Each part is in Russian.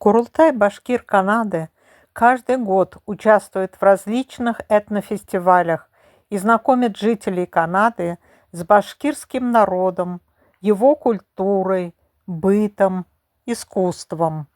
Курултай-Башкир Канады каждый год участвует в различных этнофестивалях и знакомит жителей Канады с башкирским народом, его культурой, бытом, искусством.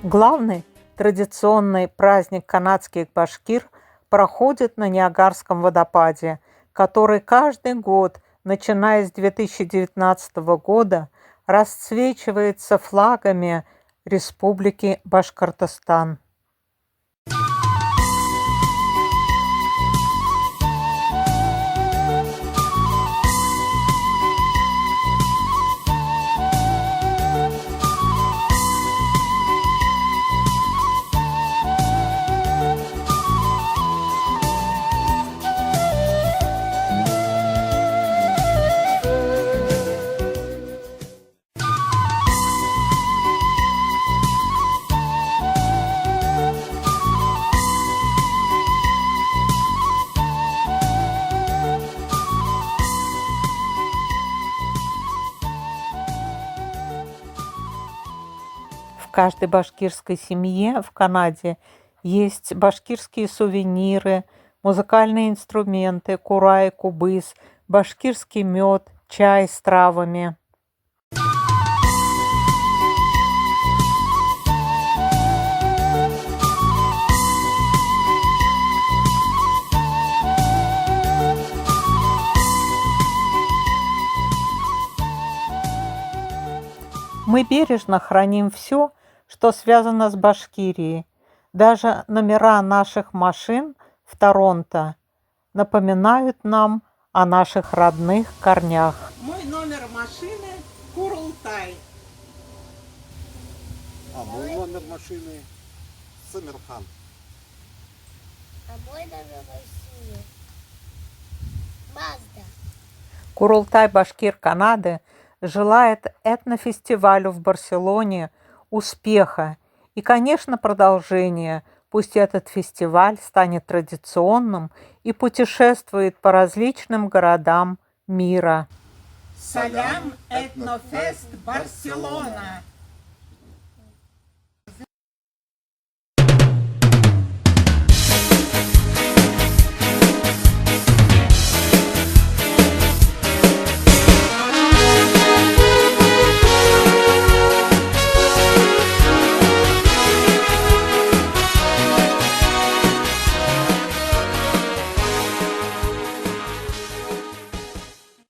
Главный традиционный праздник канадских башкир проходит на Ниагарском водопаде, который каждый год, начиная с 2019 года, расцвечивается флагами Республики Башкортостан. В каждой башкирской семье в Канаде есть башкирские сувениры, музыкальные инструменты, курай, кубыс, башкирский мед, чай с травами. Мы бережно храним все, что связано с Башкирией. Даже номера наших машин в Торонто напоминают нам о наших родных корнях. Мой номер машины Курултай. А мой номер машины Самирхан. А мой номер машины Мазда. Курултай-Башкир Канады желает этнофестивалю в Барселоне успеха и, конечно, продолжения. Пусть этот фестиваль станет традиционным и путешествует по различным городам мира. Салям Этнофест Барселона.